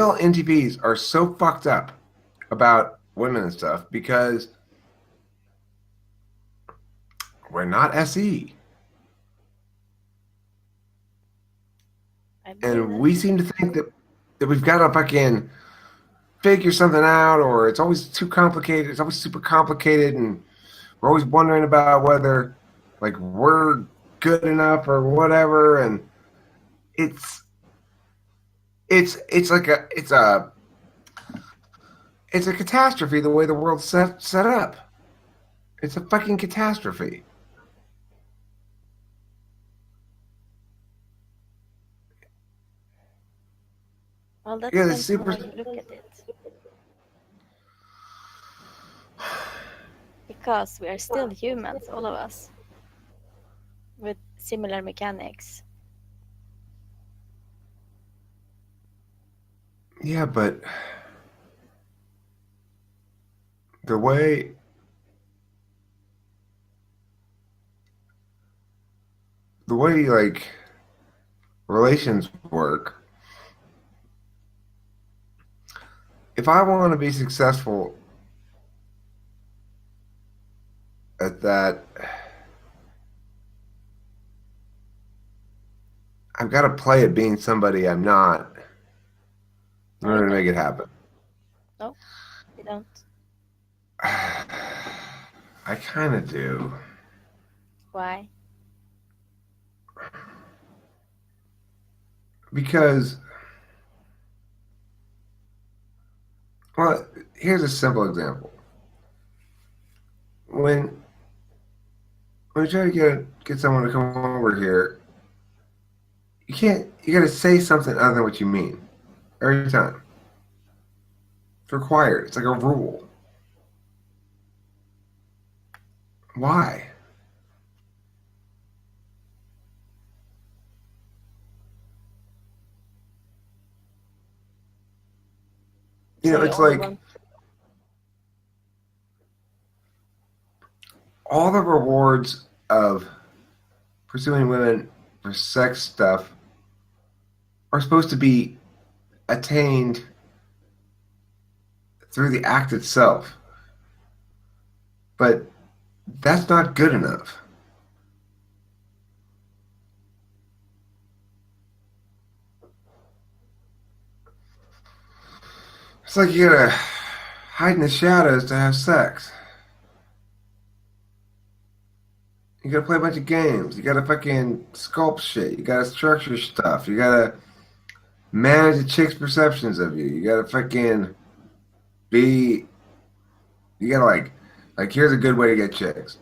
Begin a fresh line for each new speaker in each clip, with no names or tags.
male NTPs are so fucked up about women and stuff because we're not SE.
I believe
And
that.
we seem to think that we've got to fucking figure something out, or it's always too complicated. It's always super complicated, and we're always wondering about whether like we're good enough or whatever. And it's it's like it's a catastrophe the way the world's set up. It's a fucking catastrophe.
Well, that
Yeah, the
depends on
super.
how you look at it. Because we are still humans, all of us, with similar mechanics.
Yeah, but the way like relations work, if I want to be successful at that, I've got to play at being somebody I'm not in
No, you
order to make
don't.
it happen.
No, you don't.
I kind of do.
Why?
Because, well, here's a simple example. When when you try to get someone to come over here, you got to say something other than what you mean every time. It's required. It's like a rule. Why?
So you
It's
only
like
want.
all the rewards of pursuing women for sex stuff are supposed to be attained through the act itself. But that's not good enough. It's like you gotta hide in the shadows to have sex. You gotta play a bunch of games. You gotta fucking sculpt shit. You gotta structure stuff. You gotta manage the chick's perceptions of you. You gotta fucking be. You gotta like here's a good way to get chicks.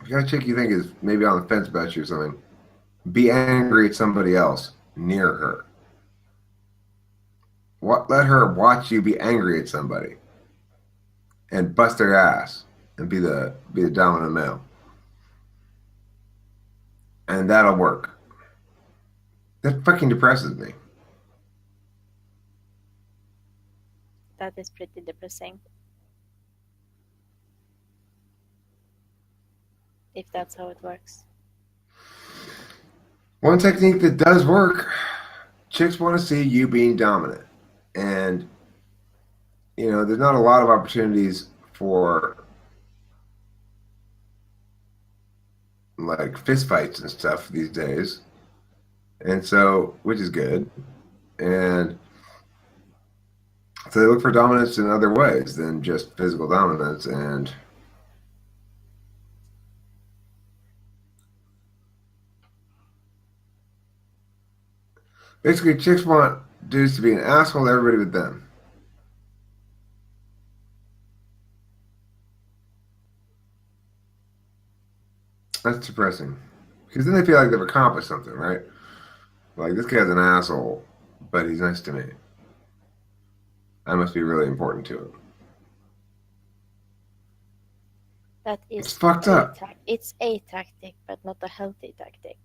If you got a chick you think is maybe on the fence about you or something, be angry at somebody else near her. Let her watch you be angry at somebody and bust their ass and be the dominant male, and that'll work. That fucking depresses me.
That is pretty depressing. If that's how it works.
One technique that does work: chicks want to see you being dominant, and there's not a lot of opportunities for like fist fights and stuff these days, and so which is good, and so they look for dominance in other ways than just physical dominance. And basically, chicks want dudes to be an asshole to everybody but them. That's depressing. Because then they feel like they've accomplished something, right? Like, this guy's an asshole, but he's nice to me. I must be really important to him.
That
It's
is
fucked up.
it's a tactic, but not a healthy tactic.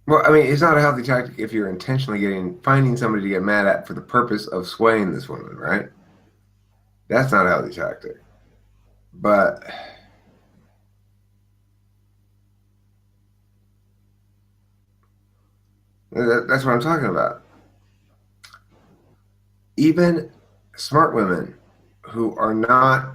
Well, I mean, it's not a healthy tactic if you're intentionally finding somebody to get mad at for the purpose of swaying this woman, right? That's not a healthy tactic. But That's what I'm talking about. Even smart women who are not,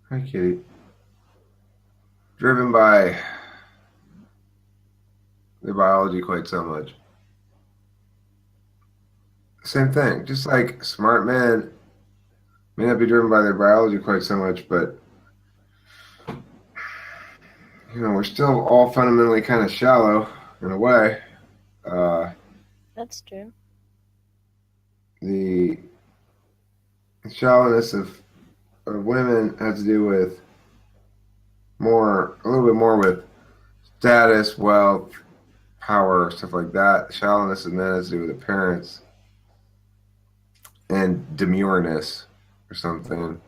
hi kitty, driven by their biology quite so much. Same thing. Just like smart men may not be driven by their biology quite so much, but we're still all fundamentally kind of shallow in a way. Uh,
That's true.
the shallowness of women has to do with a little bit more with status, wealth, power, stuff like that. The shallowness of men has to do with appearance and demureness or something.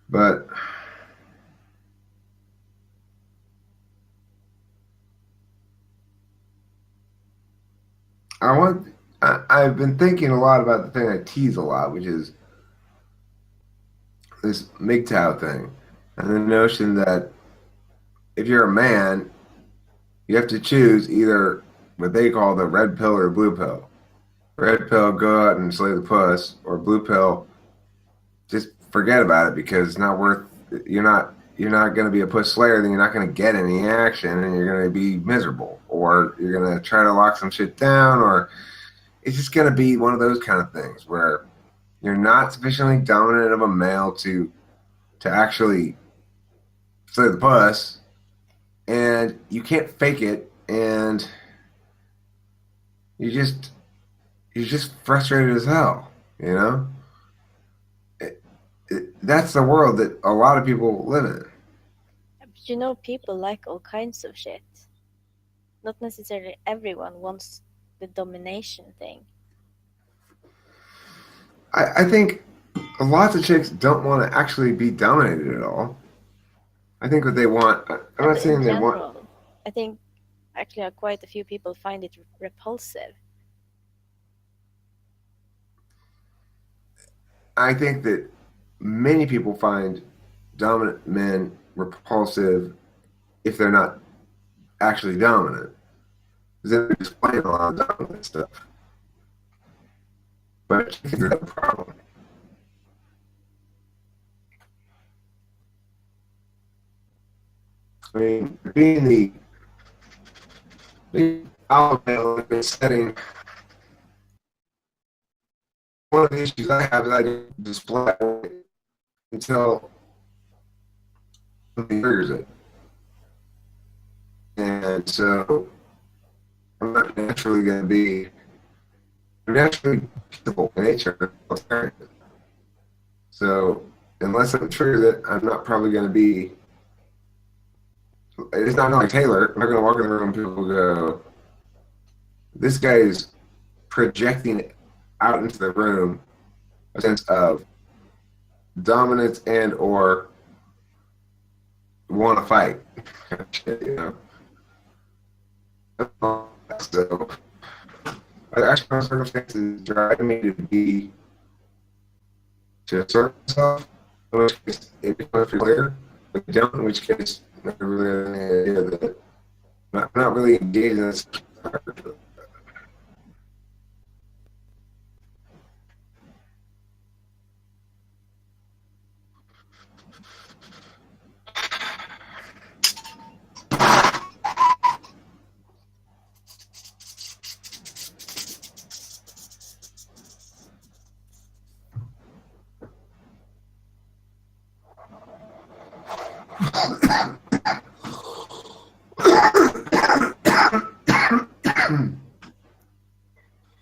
But I've been thinking a lot about the thing I tease a lot, which is this MGTOW thing, and the notion that if you're a man, you have to choose either what they call the red pill or blue pill. Red pill, go out and slay the puss, or blue pill, just forget about it because it's not worth. You're not going to be a puss slayer, then you're not going to get any action, and you're going to be miserable, or you're going to try to lock some shit down, or it's just going to be one of those kind of things where you're not sufficiently dominant of a male to actually slay the puss, and you can't fake it, and you just you're just frustrated as hell. You know, that's the world that a lot of people live in.
But people like all kinds of shit. Not necessarily everyone wants the domination thing.
I think lots of chicks don't want to actually be dominated at all. I think what they want. I'm
Yeah,
not
but in
saying they want.
general, I think actually quite a few people find it repulsive.
I think that many people find dominant men repulsive if they're not actually dominant. Because they're displaying a lot of dominant stuff. But chicks have a problem. I mean, being alpha male in this setting, one of the issues I have is I don't display it until something triggers it. And so I'm not naturally going to be naturally peaceable in nature. So unless I'm triggered it, I'm not probably going to be. It's not like Taylor. I'm not going to walk in the room and people go, this guy is projecting out into the room a sense of dominance and or want to fight. you So actually, my circumstances drive me to assert myself. In which case, it becomes clear. But don't, in which case, I don't really have any idea that I'm not really engaged in this.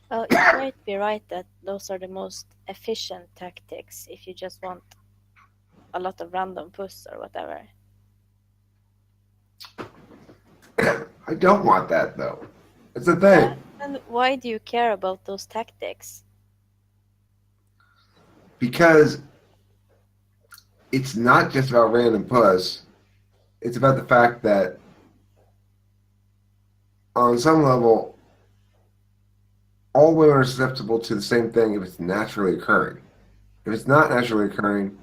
Well, you might be right that those are the most efficient tactics if you just want a lot of random puss or whatever.
I don't want that though. It's the thing.
And why do you care about those tactics?
Because it's not just about random puss. It's about the fact that on some level, all women are susceptible to the same thing if it's naturally occurring. If it's not naturally occurring,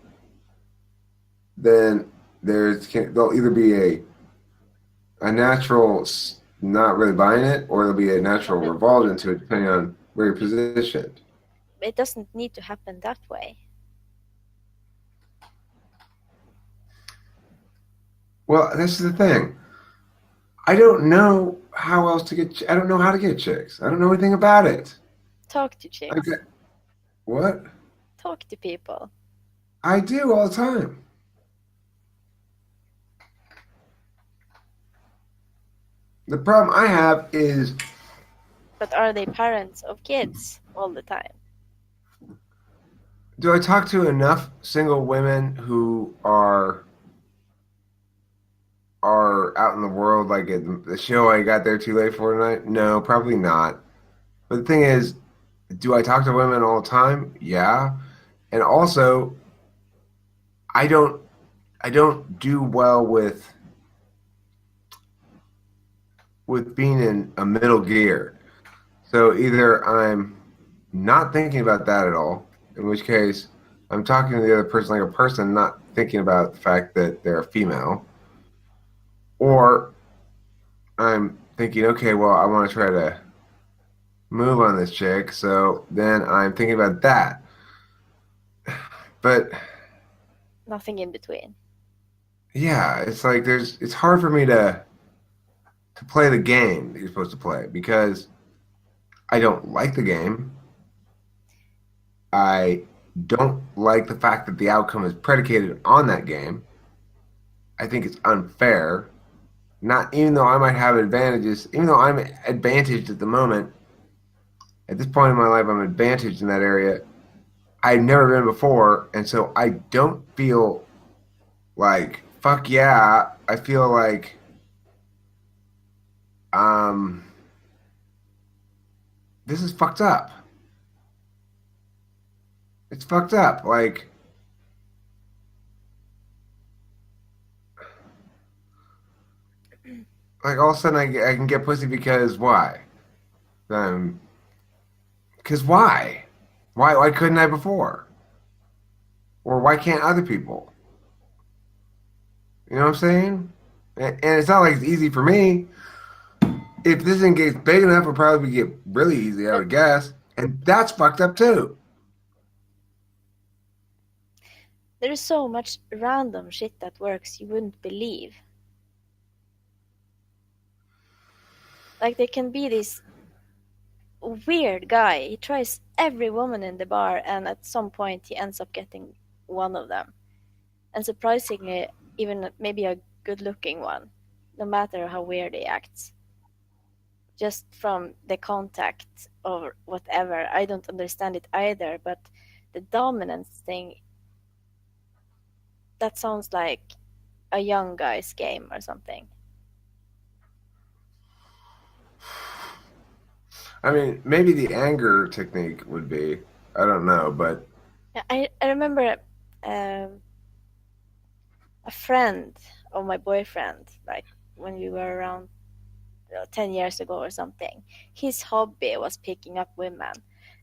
then there'll either be a natural not really buying it, or there'll be a
Yeah,
natural
but
revulsion to it, depending on where you're positioned.
it doesn't need to happen that way.
Well, this is the thing. I don't know how else to get. I don't know how to get chicks. I don't know anything about it.
Talk to
Okay,
chicks.
what?
Talk to people.
I do all the time. The problem I have is,
But are they parents of kids all the time?
do I talk to enough single women who are out in the world, like at the show I got there too late for tonight? No, probably not. But the thing is, do I talk to women all the time? Yeah. And also, I don't I don't do well with being in a middle gear. So either I'm not thinking about that at all, in which case I'm talking to the other person like a person, not thinking about the fact that they're a female, or I'm thinking, okay, well, I want to try to move on this chick, so then I'm thinking about that. But
Nothing in between.
yeah, it's like it's hard for me to play the game that you're supposed to play because I don't like the game. I don't like the fact that the outcome is predicated on that game. I think it's unfair. Not even though I might have advantages, even though I'm advantaged at the moment, at this point in my life, I'm advantaged in that area. I've never been before, and so I don't feel like fuck yeah. I feel like um this is fucked up. It's fucked up. Like all of a sudden I can get pussy because why? Um, because why? Why couldn't I before? Or why can't other people? You know what I'm saying? And it's not like it's easy for me. If this thing gets big enough, it'll probably get really easy, I
But
would guess. And that's fucked up too.
there is so much random shit that works you wouldn't believe. Like there can be this weird guy. He tries every woman in the bar, and at some point he ends up getting one of them. And surprisingly, even maybe a good-looking one, no matter how weird he acts. Just from the contact or whatever. I don't understand it either, but the dominance thing, that sounds like a young guy's game or something.
I mean, maybe the anger technique would be. I don't know, but
Yeah, I remember um, a friend of my boyfriend, like when we were around 10 years ago or something. His hobby was picking up women.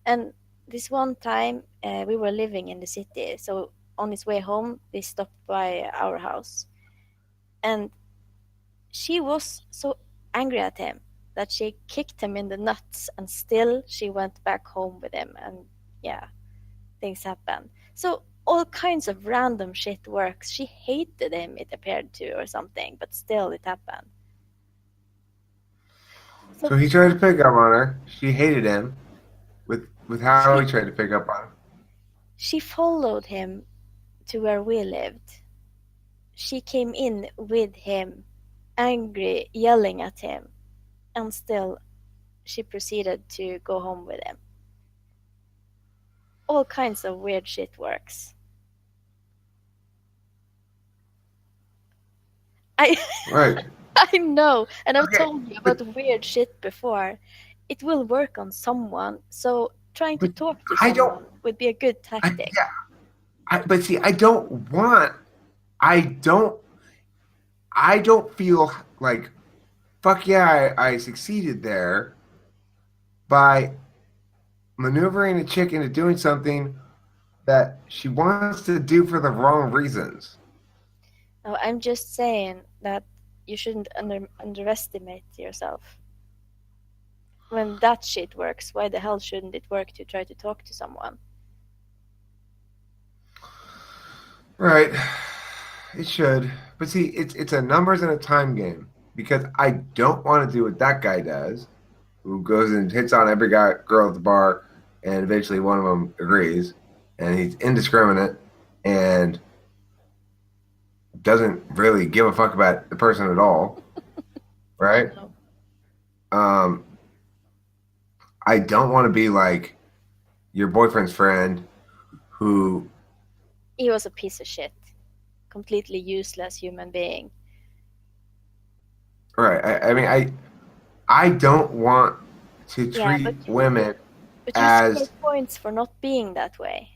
And this one time we were living in the city, so on his way home, they stopped by our house. And she was so angry at him that she kicked him in the nuts, and still she went back home with him. And yeah, things happened. So all kinds of random shit works. She hated him, it appeared to, or something, but still it happened. So
so he tried to pick up on her. She hated him with how
she
he tried to pick up on her.
she followed him to where we lived. She came in with him, angry, yelling at him, and still she proceeded to go home with him. All kinds of weird shit works. I
Right.
I know, and I've
Okay.
told you
But
about weird shit before. It will work on someone, so trying to
but
talk to
I don't
someone would be a good tactic.
yeah. But see, I don't I don't feel like fuck yeah, I succeeded there by maneuvering a chick into doing something that she wants to do for the wrong reasons.
No, I'm just saying that you shouldn't underestimate yourself. When that shit works, why the hell shouldn't it work to try to talk to someone?
Right. It should. But see, it's a numbers and a time game because I don't want to do what that guy does, who goes and hits on every guy girl at the bar, and eventually one of them agrees, and he's indiscriminate and doesn't really give a fuck about the person at all, right?
No.
Um, I don't want to be like your boyfriend's friend who,
He was a piece of shit. Completely useless human being.
right? I mean, I don't want to
Yeah,
treat women
but you score
as
points for not being that way.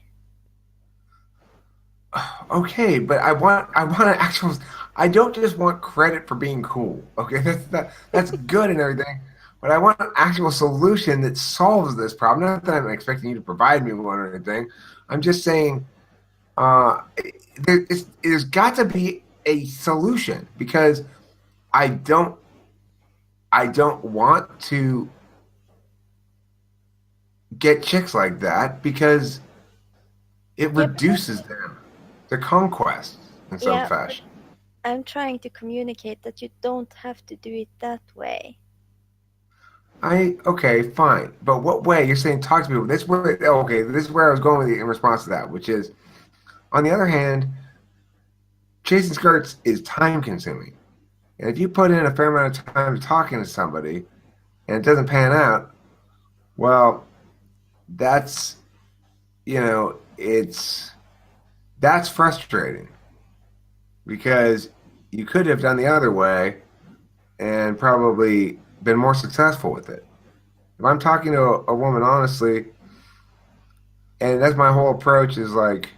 okay, but I want an actual. I don't just want credit for being cool. Okay, that's good and everything, but I want an actual solution that solves this problem. Not that I'm expecting you to provide me one or anything. I'm just saying uh, there's got to be a solution because I don't I don't want to get chicks like that because it
Yeah, but
reduces them, their conquest in some
yeah, but
fashion.
I'm trying to communicate that you don't have to do it that way.
I okay, fine, but what way? You're saying talk to people. This where okay, this is where I was going with you in response to that, which is on the other hand, chasing skirts is time consuming, and if you put in a fair amount of time talking to somebody and it doesn't pan out, well, that's that's frustrating because you could have done the other way and probably been more successful with it. If I'm talking to a woman honestly, and that's my whole approach is like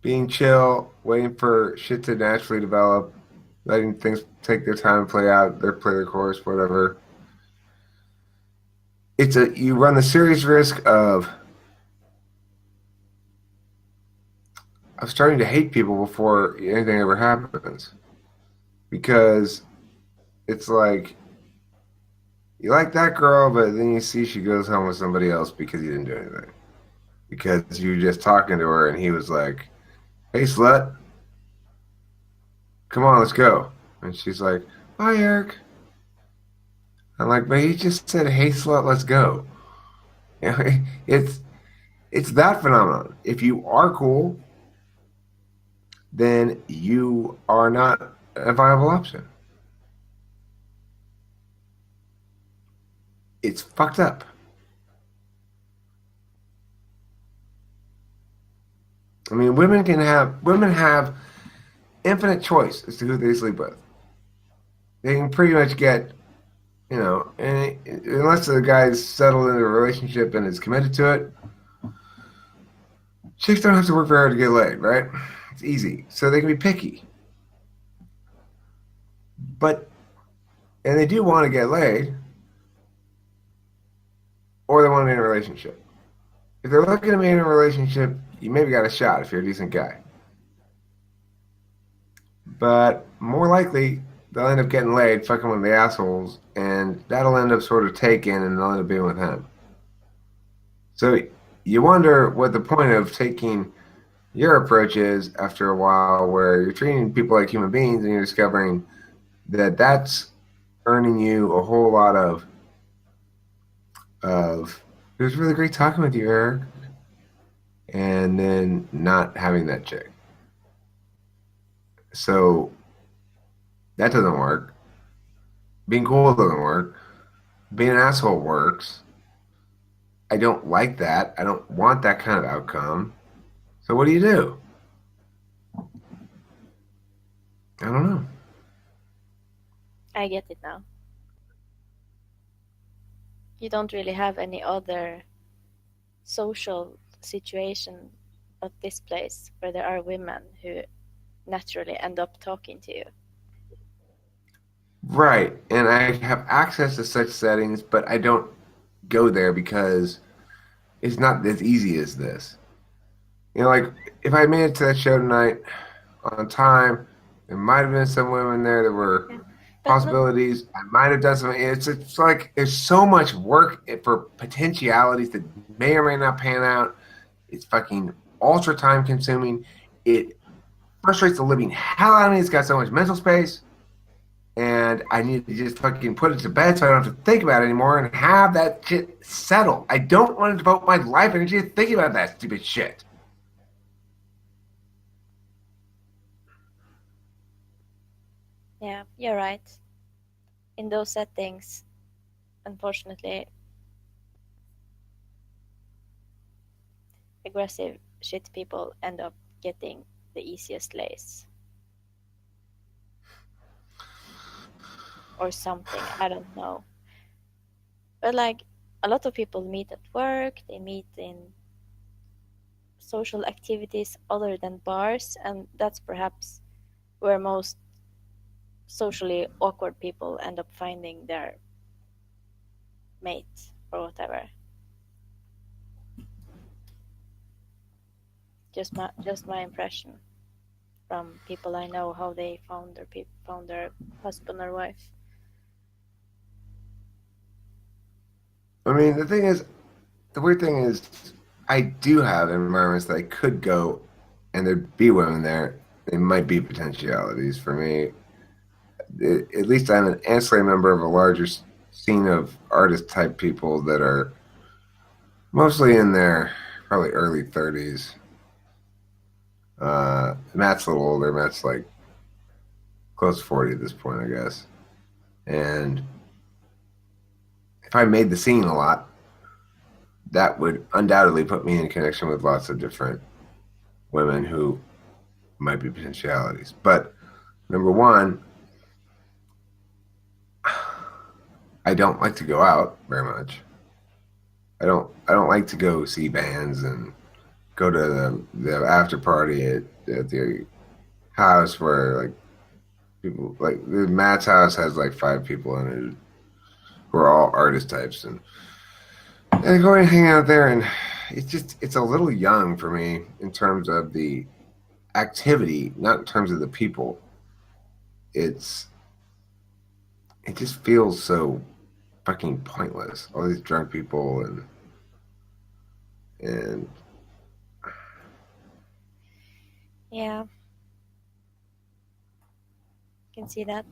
being chill, waiting for shit to naturally develop, letting things take their time, play their course, whatever. You run the serious risk of starting to hate people before anything ever happens because it's like you like that girl, but then you see she goes home with somebody else because you didn't do anything because you were just talking to her and he was like, "Hey, slut, come on, let's go," and she's like, "Bye, Eric." I'm like, but he just said, "Hey, slut, let's go." You know, it's that phenomenon. If you are cool, then you are not a viable option. It's fucked up. I mean, women have infinite choice as to who they sleep with. They can pretty much get, and unless the guy's settled into a relationship and is committed to it, chicks don't have to work very hard to get laid, right? It's easy. So they can be picky. But and they do want to get laid, or they want to be in a relationship. If they're looking to be in a relationship, you maybe got a shot if you're a decent guy. But more likely, they'll end up getting laid, fucking with the assholes, and that'll end up sort of taken, and they'll end up being with him. So you wonder what the point of taking your approach is after a while, where you're treating people like human beings, and you're discovering that that's earning you a whole lot of. It was really great talking with you, Eric, and then not having that chick. So that doesn't work. Being cool doesn't work. Being an asshole works. I don't like that. I don't want that kind of outcome. So what do you do? I don't know.
I get it now. You don't really have any other social situation at this place where there are women who naturally end up talking to you.
Right. And I have access to such settings, but I don't go there because it's not as easy as this. Like if I made it to that show tonight, on time. There might have been some women there that were
Yeah. But not,
possibilities. I might have done something. It's like there's so much work for potentialities that may or may not pan out. It's fucking ultra time consuming. It frustrates the living hell out of me. It's got so much mental space. And I need to just fucking put it to bed so I don't have to think about it anymore and have that shit settle. I don't want to devote my life energy to thinking about that stupid shit.
yeah, you're right. In those settings, unfortunately, aggressive shit people end up getting the easiest lace or something. I don't know. But like a lot of people meet at work, they meet in social activities other than bars, and that's perhaps where most socially awkward people end up finding their mate or whatever. Just my impression from people I know how they found their husband or wife.
I mean, the weird thing is, I do have environments that I could go and there'd be women there. They might be potentialities for me. At least I'm an ancillary member of a larger scene of artist type people that are mostly in their probably early 30s. Matt's a little older. Matt's like close to 40 at this point, I guess. And if I made the scene a lot, that would undoubtedly put me in connection with lots of different women who might be potentialities. But number one, I don't like to go out very much. I don't like to go see bands and go to the after party at the house where like people like Matt's house has like 5 people in it who are all artist types and go and hang out there and it's a little young for me in terms of the activity, not in terms of the people. It's it just feels so fucking pointless. All these drunk people and
Yeah, can see that.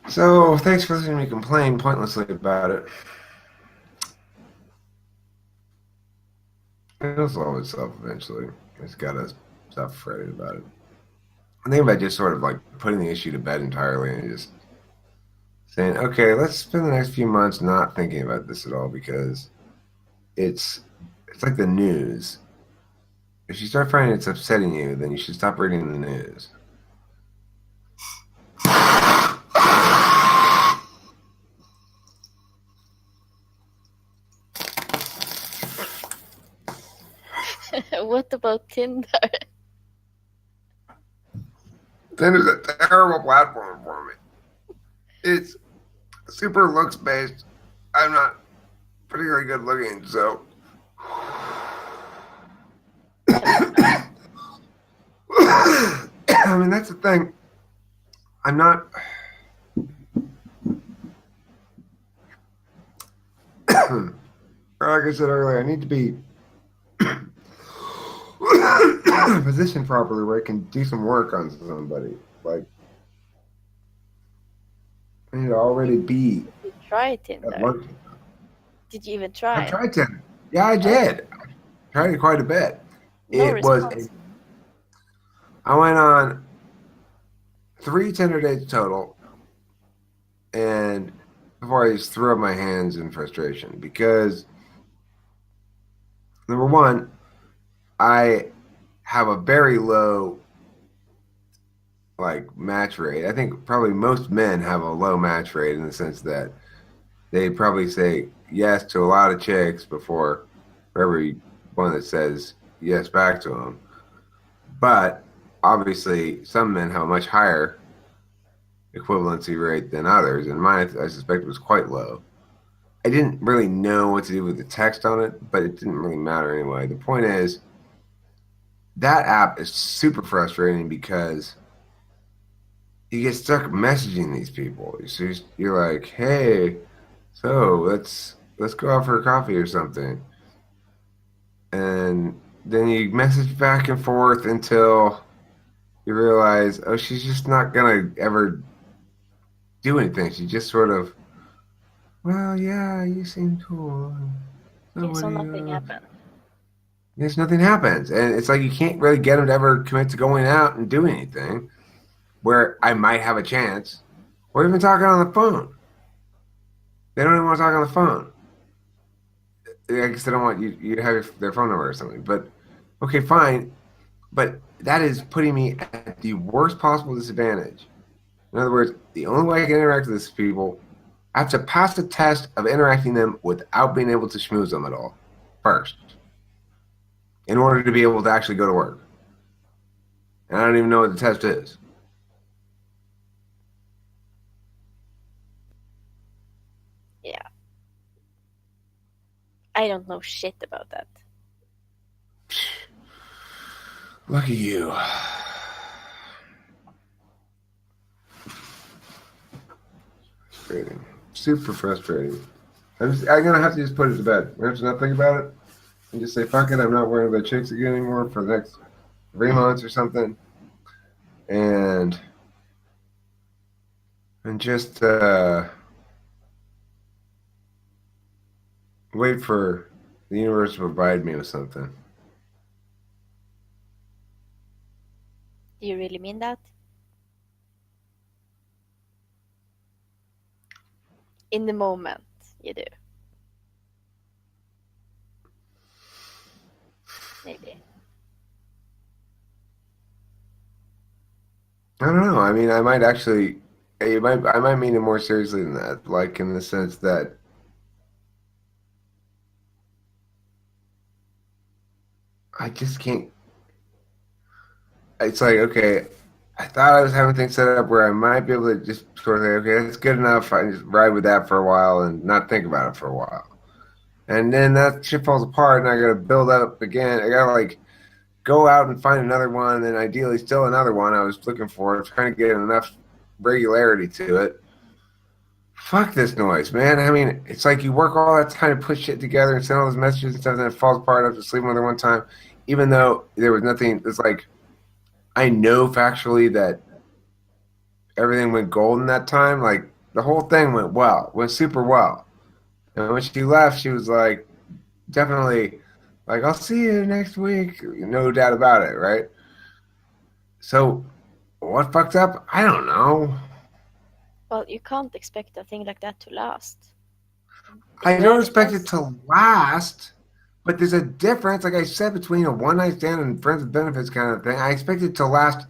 so thanks for listening to me complain pointlessly about it. It'll solve itself eventually. It's gotta stop fretting about it. I think about just sort of like putting the issue to bed entirely and just saying, okay, let's spend the next few months not thinking about this at all because it's it's like the news. If you start finding it's upsetting you, then you should stop reading the news.
What about Tinder?
Tinder's a terrible platform for me. It's super looks based. I'm not particularly good looking, so
Have you tried?
I mean that's the thing. I'm not like I said earlier, I need to be positioned properly where I can do some work on somebody. Like I need to already be
Did you try
at
Tinder?
lunch.
Did you even
I've
try?
tried Tinder. Yeah, I
Oh,
did. I tried it quite a bit.
no
It was.
response.
I went on 3 Tinder dates total, and before I just threw up my hands in frustration because number one, I have a very low like match rate. I think probably most men have a low match rate in the sense that they probably say yes to a lot of chicks before for every one that says yes back to them. But obviously, some men have a much higher equivalency rate than others, and mine I suspect was quite low. I didn't really know what to do with the text on it, but it didn't really matter anyway. The point is, that app is super frustrating because you get stuck messaging these people. So you're like, hey, so let's go out for a coffee or something, and then you message back and forth until you realize, oh, she's just not gonna ever do anything. She just sort of, well, yeah, you seem cool. So
Okay,
what
so
do
nothing
you?
happened.
There's nothing happens, and it's like you can't really get them to ever commit to going out and doing anything. Where I might have a chance, or even talking on the phone. They don't even want to talk on the phone. I guess they don't want you to have their phone number or something. But okay, fine. But that is putting me at the worst possible disadvantage. In other words, the only way I can interact with these people, I have to pass the test of interacting them without being able to schmooze them at all first, in order to be able to actually go to work. And I don't even know what the test is.
Yeah, I don't know shit about that.
Lucky you. Frustrating. Super frustrating. I'm gonna have to just put it to bed. I have to not think about it and just say, fuck it, I'm not worrying about chicks again anymore for the next 3 months or something. And just wait for the universe to provide me with something.
Do you really mean that? In the moment, you do. Maybe.
I don't know. I mean, I might actually, I might mean it more seriously than that. Like in the sense that I just can't. It's like, okay, I thought I was having things set up where I might be able to just sort of say, okay, that's good enough. I can just ride with that for a while and not think about it for a while. And then that shit falls apart, and I got to build that up again. I got to like go out and find another one, and then ideally still another one I was looking for, trying to get enough regularity to it. Fuck this noise, man. I mean, it's like you work all that time to put shit together and send all those messages and stuff, and then it falls apart after sleeping with her one time, even though there was nothing. It's like I know factually that everything went golden that time. Like the whole thing went super well. And when she left, she was like, definitely, like, I'll see you next week. No doubt about it, right? So, what fucked up? I don't know.
Well, you can't expect a thing like that to last. It
I don't
rarely
expect it
does.
to last, but there's a difference, like I said, between a one night stand and friends with benefits kind of thing. I expect it to last,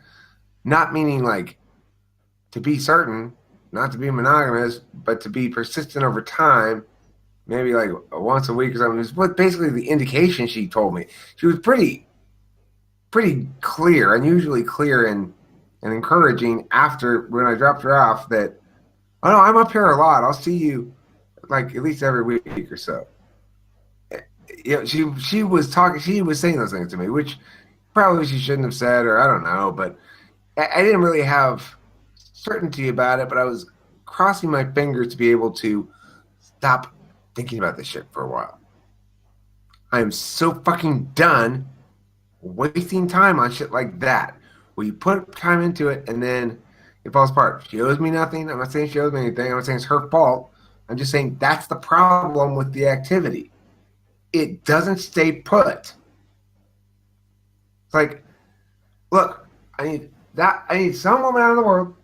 not meaning like to be certain, not to be monogamous, but to be persistent over time, maybe like once a week or something. It's what basically the indication she told me. She was pretty clear, unusually clear and encouraging after when I dropped her off that, oh no, I'm up here a lot. I'll see you like at least every week or so. You know, she was talking, she was saying those things to me, which probably she shouldn't have said, or I don't know, but I didn't really have certainty about it, but I was crossing my fingers to be able to stop thinking about this shit for a while. I am so fucking done wasting time on shit like that. Where you put time into it and then it falls apart. She owes me nothing. I'm not saying she owes me anything. I'm not saying it's her fault. I'm just saying that's the problem with the activity. It doesn't stay put. It's like, look, I need some woman out of the world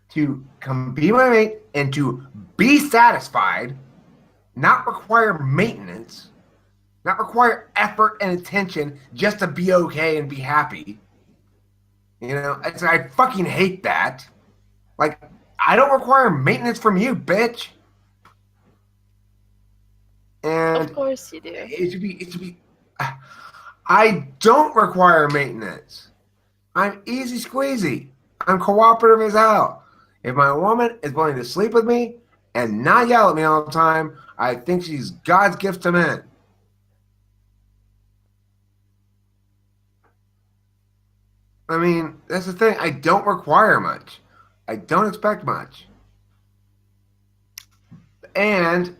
to come be my mate and to be satisfied, not require maintenance, not require effort and attention just to be okay and be happy. You know, I fucking hate that. Like, I don't require maintenance from you, bitch.
Of
And
course you do.
it should be. I don't require maintenance. I'm easy squeezy. I'm cooperative as hell. If my woman is willing to sleep with me and not yell at me all the time. I think she's God's gift to men. I mean, that's the thing. I don't require much. I don't expect much. And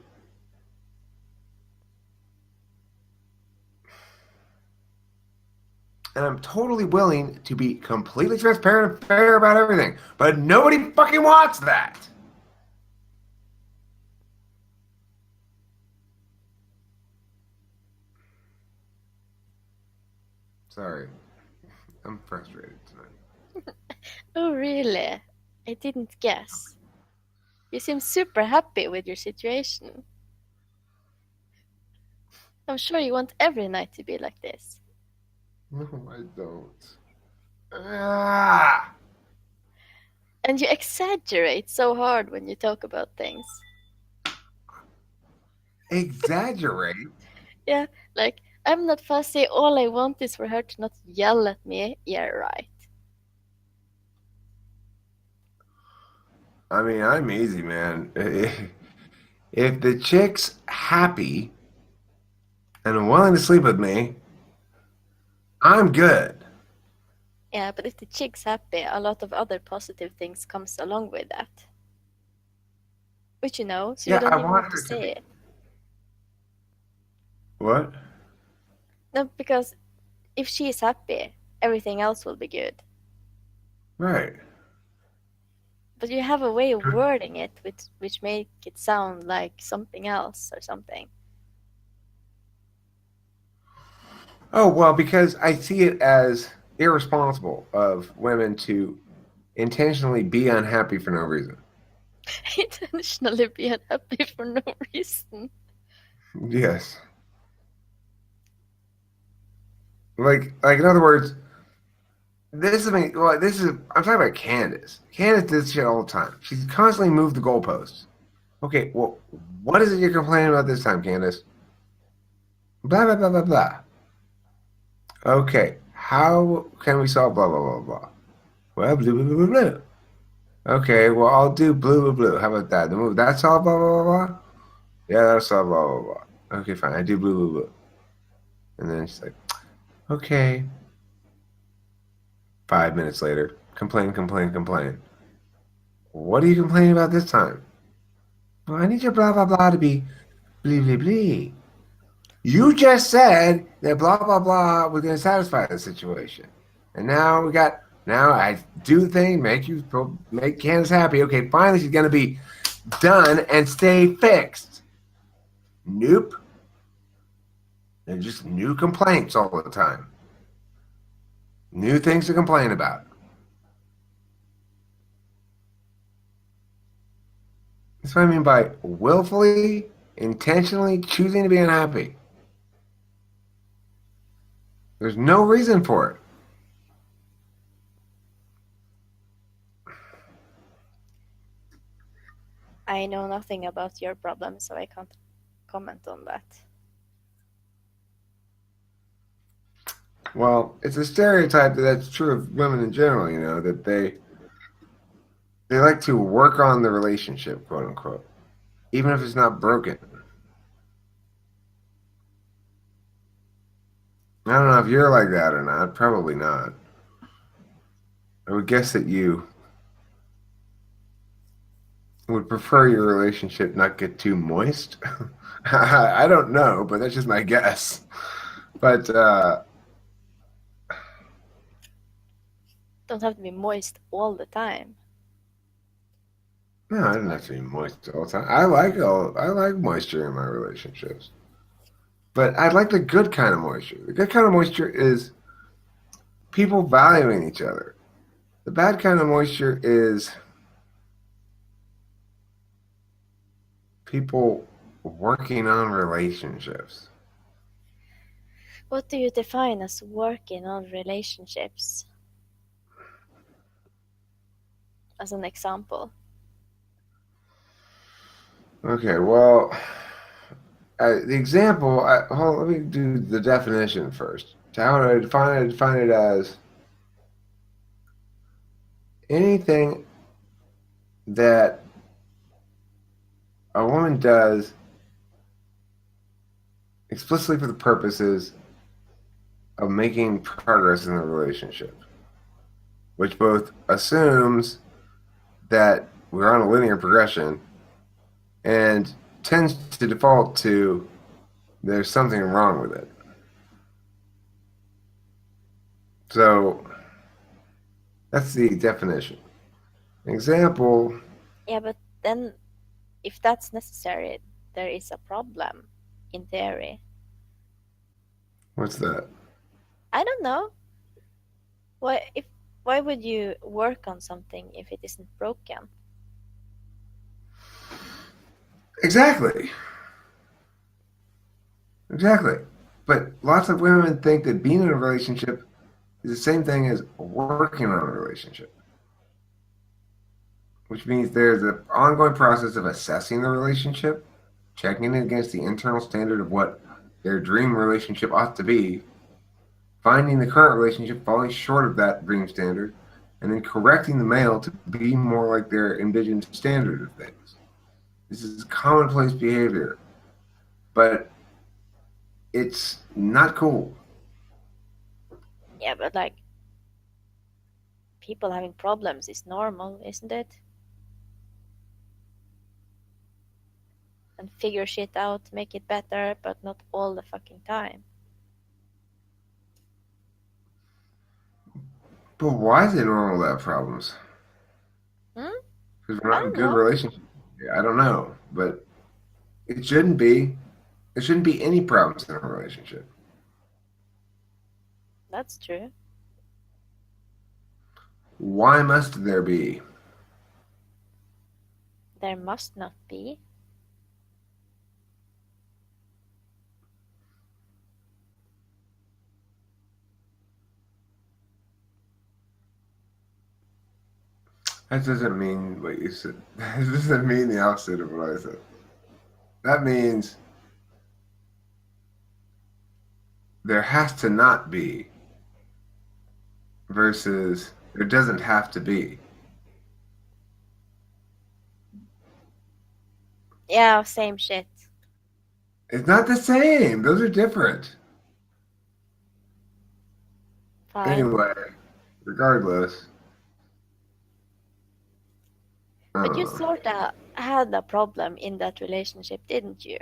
I'm totally willing to be completely transparent and fair about everything. But nobody fucking wants that. Sorry. I'm frustrated tonight.
Oh, really? I didn't guess. You seem super happy with your situation. I'm sure you want every night to be like this.
No, I don't. Ah,
And you exaggerate so hard when you talk about things.
exaggerate?
Yeah, like, I'm not fussy, all I want is for her to not yell at me. Yeah, right.
I mean, I'm easy, man. If the chick's happy and willing to sleep with me, I'm good.
Yeah, but if the chick's happy, a lot of other positive things comes along with that. Which you know, so you
Yeah,
don't
I
even
want
have to
her to
say
be.
it.
What?
No, because if she is happy, everything else will be good.
Right.
But you have a way of wording it which make it sound like something else or something.
Oh, well, because I see it as irresponsible of women to intentionally be unhappy for no reason.
Intentionally be unhappy for no reason.
Yes. Like in other words, this is I mean, well, this is I'm talking about Candace. Candace does shit all the time. She's constantly moved the goalposts. Okay, well, what is it you're complaining about this time, Candace? Blah blah blah blah blah. Okay, how can we solve blah blah blah blah? Well, blue blue blue blue blue. Okay, well, I'll do blue blue blue. How about that? The move that's all blah blah blah blah. Yeah, that's all blah blah blah. Okay, fine. I do blue blue blue. And then she's like, okay. 5 minutes later, complain, complain, complain. What are you complaining about this time? Well, I need your blah blah blah to be blee blee blee. You just said that blah blah blah was going to satisfy the situation, and now I do the thing, make Candace happy. Okay, finally she's going to be done and stay fixed. Nope, and just new complaints all the time, new things to complain about. That's what I mean by willfully, intentionally choosing to be unhappy. There's no reason for it.
I know nothing about your problem, so I can't comment on that.
Well, it's a stereotype that's true of women in general, that they like to work on the relationship, quote unquote, even if it's not broken. I don't know if you're like that or not. Probably not. I would guess that you would prefer your relationship not get too moist. I don't know, but that's just my guess. But
Don't have to be moist all the time.
no, I don't have to be moist all the time. I like moisture in my relationships, but I like the good kind of moisture. The good kind of moisture is people valuing each other. The bad kind of moisture is people working on relationships.
What do you define as working on relationships? As an example.
Okay, well, the example, let me do the definition first. How would I define it? I define it as anything that a woman does explicitly for the purposes of making progress in the relationship, which both assumes that we're on a linear progression and tends to default to there's something wrong with it. So that's the definition. Example,
Yeah, but then if that's necessary, there is a problem in theory.
what's that?
I don't know. Why would you work on something if it isn't broken?
Exactly. Exactly. But lots of women think that being in a relationship is the same thing as working on a relationship, which means there's an ongoing process of assessing the relationship, checking it against the internal standard of what their dream relationship ought to be, finding the current relationship falling short of that dream standard, and then correcting the male to be more like their envisioned standard of things. This is commonplace behavior, but it's not cool.
Yeah, but like people having problems is normal, isn't it? And figure shit out, make it better, but not all the fucking time.
But why is it normal to have problems?
Hmm?
Because we're
I
not in
don't
good
know.
relationships. Yeah, I don't know, but it shouldn't be. There shouldn't be any problems in a relationship.
That's true.
Why must there be?
There must not be.
That doesn't mean what you said. That doesn't mean the opposite of what I said. That means there has to not be versus there doesn't have to be.
Yeah, same shit.
It's not the same. Those are different.
Fine.
Anyway, regardless, I
But
don't
you
know.
sorta had a problem in that relationship, didn't you?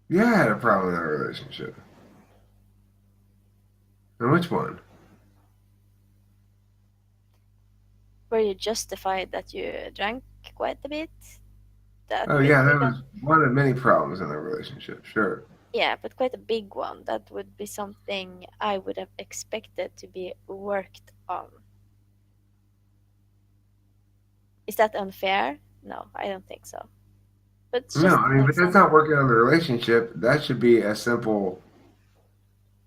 Yeah, I had a problem in that relationship. And which one?
Where you justified that you drank quite a bit? That
Oh,
could
yeah,
be
that was one of many problems in that relationship. Sure.
yeah, but quite a big one. That would be something I would have expected to be worked on. Is that unfair? No, I don't think so. But it's
No,
just
I
an
mean, but that's
example.
not working on the relationship. That should be a simple,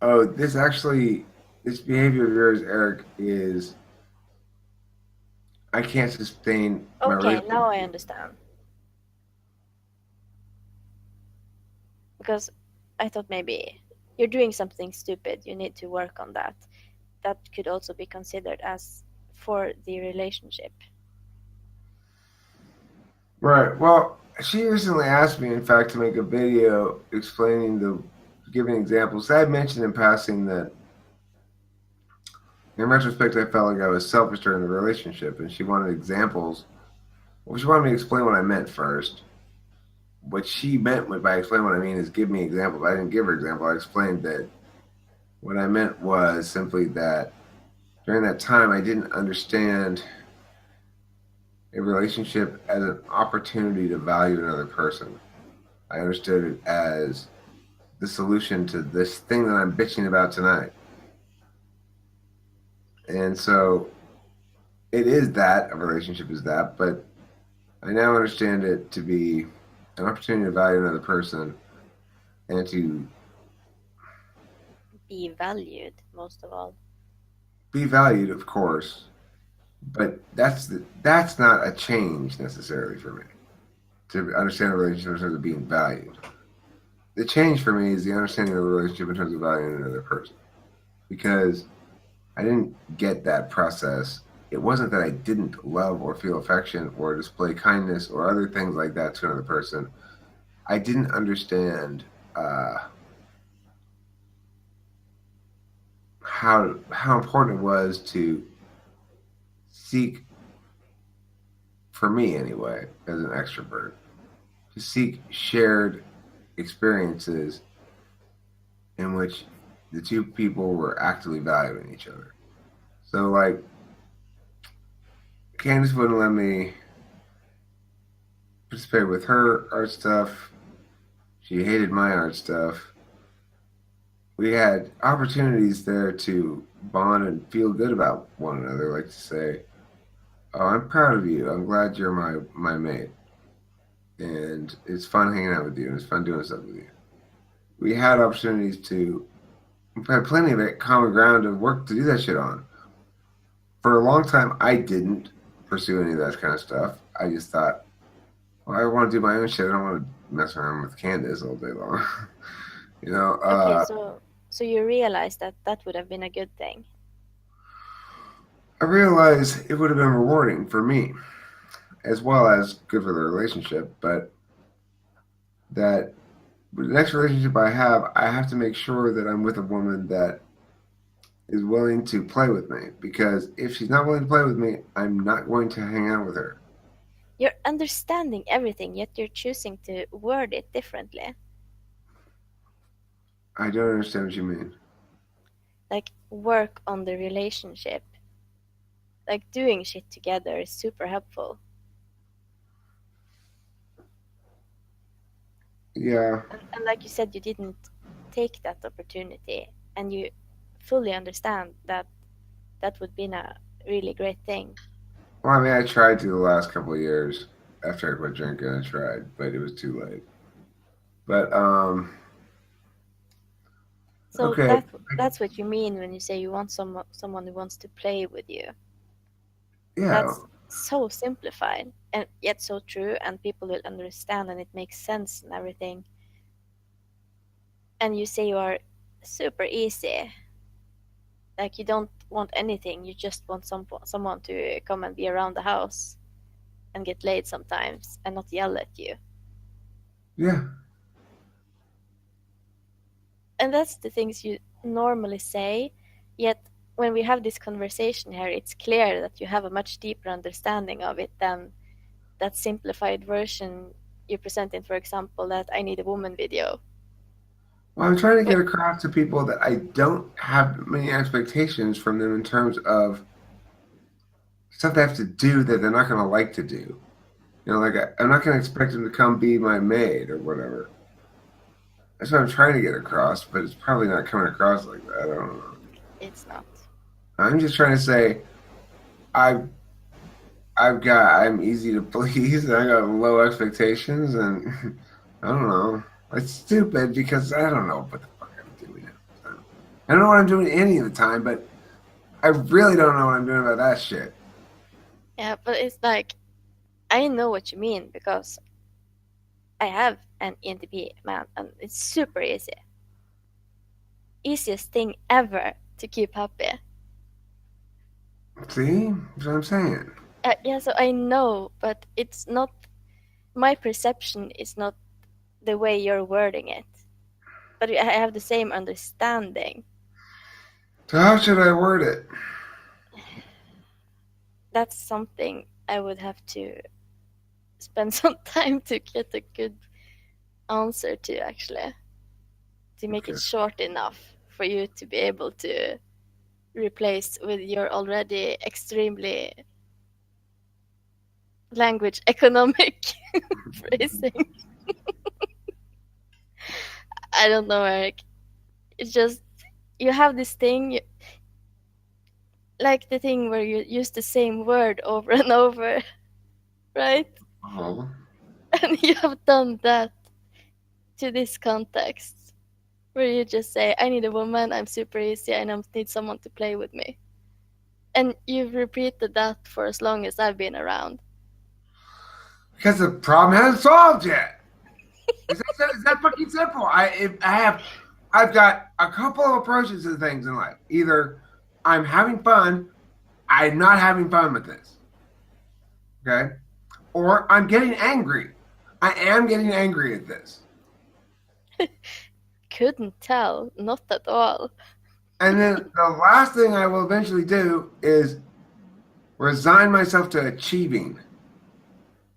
oh, this behavior of yours, Eric, is, I can't sustain my
Okay,
relationship
now
with
I
you.
understand. Because I thought maybe you're doing something stupid. You need to work on that. That could also be considered as for the relationship.
Right. Well, she recently asked me, in fact, to make a video explaining giving examples. I had mentioned in passing that in retrospect, I felt like I was selfish during the relationship, and she wanted examples. Well, she wanted me to explain what I meant first. What she meant by explain what I mean is give me examples. I didn't give her example. I explained that what I meant was simply that during that time, I didn't understand a relationship as an opportunity to value another person. I understood it as the solution to this thing that I'm bitching about tonight. And so it is that a relationship is that, but I now understand it to be an opportunity to value another person and to
Be valued, most of all.
be valued, of course, but that's not a change necessarily for me to understand a relationship in terms of being valued. The change for me is the understanding of a relationship in terms of valuing another person because I didn't get that process it wasn't that I didn't love or feel affection or display kindness or other things like that to another person. I didn't understand how important it was to seek, for me anyway, as an extrovert, to seek shared experiences in which the two people were actively valuing each other. So, like, Candace wouldn't let me participate with her art stuff. She hated my art stuff. We had opportunities there to bond and feel good about one another, like to say, "Oh, I'm proud of you. I'm glad you're my mate, and it's fun hanging out with you, and it's fun doing stuff with you." We had opportunities to, we had plenty of it, common ground of work to do that shit on. For a long time, I didn't pursue any of that kind of stuff. I just thought, well, I want to do my own shit. I don't want to mess around with Candace all day long. you know,
Okay,
uh,
so you realize that that would have been a good thing.
I realized it would have been rewarding for me as well as good for the relationship, but that the next relationship I have to make sure that I'm with a woman that is willing to play with me. Because if she's not willing to play with me, I'm not going to hang out with her.
You're understanding everything, yet you're choosing to word it differently.
I don't understand what you mean.
Like, work on the relationship. Like, doing shit together is super helpful.
Yeah.
And like you said, you didn't take that opportunity, and you fully understand that that would be a really great thing.
Well, I mean, I tried to the last couple of years after I quit drinking. I tried, but it was too late. But
So
okay,
that's what you mean when you say you want someone who wants to play with you.
yeah.
That's so simplified and yet so true, and people will understand, and it makes sense and everything. And you say you are super easy, like you don't want anything, you just want someone to come and be around the house and get laid sometimes and not yell at you.
Yeah.
And that's the things you normally say, yet when we have this conversation here, it's clear that you have a much deeper understanding of it than that simplified version you present in, for example, that I need a woman video.
Well, I'm trying to
But
get across to people that I don't have many expectations from them in terms of stuff they have to do that they're not going to like to do. Like I'm not going to expect them to come be my maid or whatever. That's what I'm trying to get across, but it's probably not coming across like that. I don't know.
it's not.
I'm just trying to say I've I'm easy to please and I got low expectations and I don't know. It's stupid because I don't know what the fuck I'm doing. I don't know what I'm doing any of the time, but I really don't know what I'm doing about that shit.
Yeah, but it's like I know what you mean because I have an ENTP man, and it's super easy. Easiest thing ever to keep happy.
See? That's what I'm saying.
Yeah, so I know, but it's not, my perception is not the way you're wording it. But I have the same understanding.
So how should I word it?
That's something I would have to spend some time to get a good answer to, actually. To make
Okay.
it short enough for you to be able to replace with your already extremely language economic phrasing. I don't know, Eric. It's just you have this thing, like the thing where you use the same word over and over, right?
Oh.
And you have done that to this context where you just say, I need a woman, I'm super easy, and I need someone to play with me. And you've repeated that for as long as I've been around.
Because the problem hasn't solved yet. It's that fucking simple. I've got a couple of approaches to things in life. Either I'm having fun, I'm not having fun with this. Okay? Or I'm getting angry. I am getting angry at this.
Couldn't tell, not at all.
And then the last thing I will eventually do is resign myself to achieving.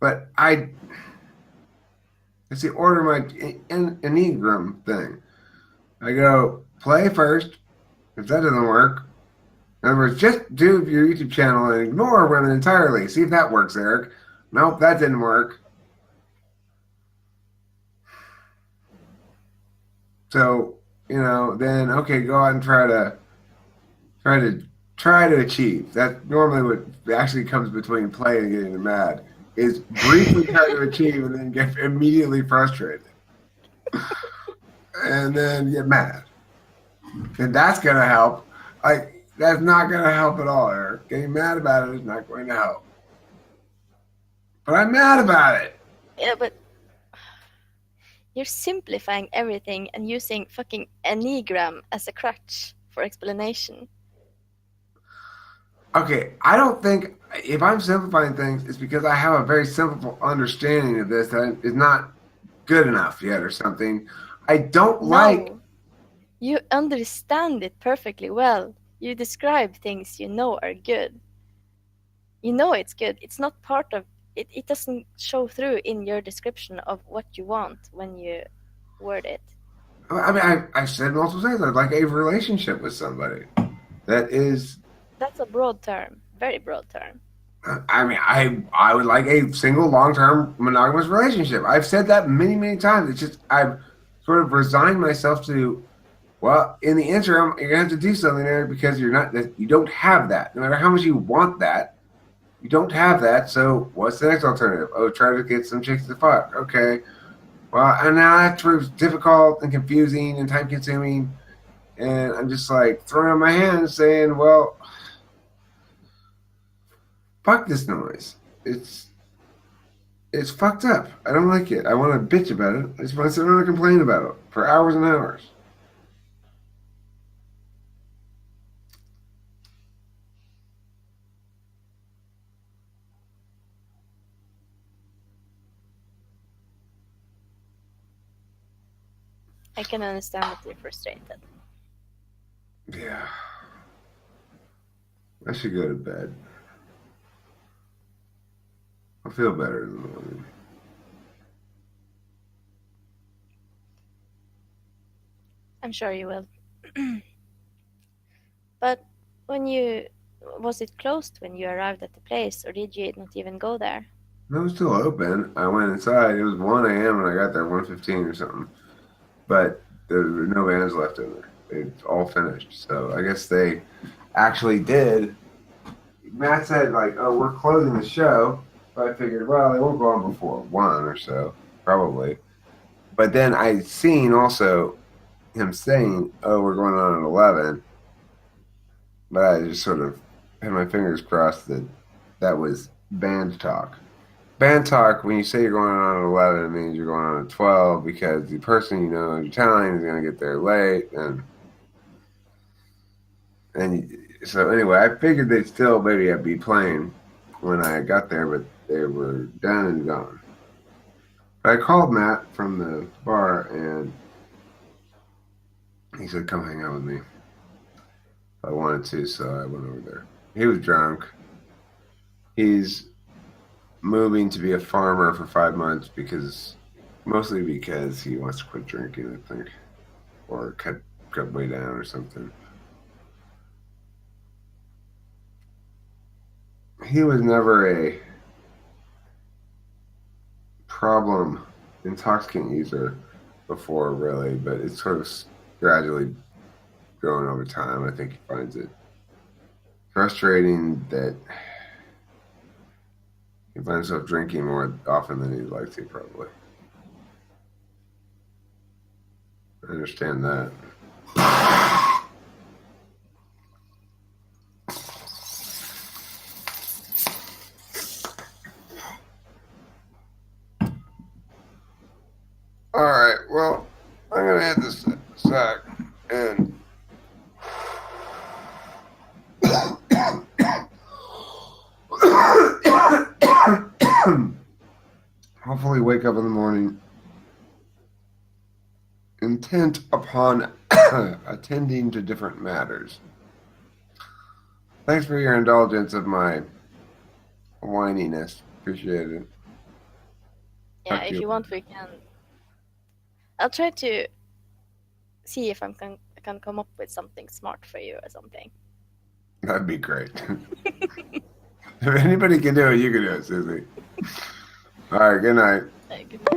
But it's the order of my Enneagram thing. I go play first. If that doesn't work, in other words, just do your YouTube channel and ignore women entirely. See if that works, Eric. Nope, that didn't work. So, then okay, go out and try to try to achieve. That normally what actually comes between play and getting mad is briefly try to achieve and then get immediately frustrated. And then get mad. And that's gonna help. Like that's not gonna help at all, Eric. Getting mad about it is not going to help. But I'm mad about it.
Yeah, but you're simplifying everything and using fucking Enneagram as a crutch for explanation.
Okay, I don't think if I'm simplifying things, it's because I have a very simple understanding of this that is not good enough yet or something. I don't like.
No, you understand it perfectly well. You describe things you know are good. You know it's good. It's not part of it. It doesn't show through in your description of what you want when you word it.
I mean, I said multiple times I'd like a relationship with somebody that is.
That's a broad term, very broad term.
I mean, I would like a single long-term monogamous relationship. I've said that many times. It's just I've sort of resigned myself to. Well, in the interim, you're gonna have to do something there because you don't have that. No matter how much you want that, you don't have that. So what's the next alternative? Oh, try to get some chicks to fuck. Okay. Well, and now that proves difficult and confusing and time consuming. And I'm just like throwing up my hands saying, well, fuck this noise. It's fucked up. I don't like it. I want to bitch about it. I just want to sit around and complain about it for hours and hours.
I can understand that you're frustrated.
Yeah. I should go to bed. I'll feel better in the morning.
I'm sure you will. But was it closed when you arrived at the place, or did you not even go there?
No, it was still open. I went inside. It was 1 a.m. when I got there, 1:15 or something. But there were no vans left in there. They all finished. So I guess they actually did. Matt said, like, oh, we're closing the show. But I figured, well, they won't go on before 1 or so, probably. But then I seen also him saying, oh, we're going on at 11. But I just sort of had my fingers crossed that that was band talk. Band talk, when you say you're going on at 11, it means you're going on at 12 because the person you know you're telling is going to get there late. And so anyway, I figured they'd still maybe I'd be playing when I got there, but they were done and gone. But I called Matt from the bar and he said, come hang out with me. I wanted to, so I went over there. He was drunk. He's moving to be a farmer for 5 months mostly because he wants to quit drinking, I think, or cut way down or something. He was never a problem intoxicant user before, really, but it's sort of gradually growing over time. I think he finds it frustrating that he finds himself drinking more often than he'd like to, probably. I understand that. All right, well, I'm going to hit this sack and wake up in the morning intent upon attending to different matters. Thanks for your indulgence of my whininess. Appreciate it.
Yeah,
Talk to
if
you
you
later.
want, we can. I'll try to see if I can come up with something smart for you or something.
That'd be great. If anybody can do it, you can do it, Susie. All right, good night.
Good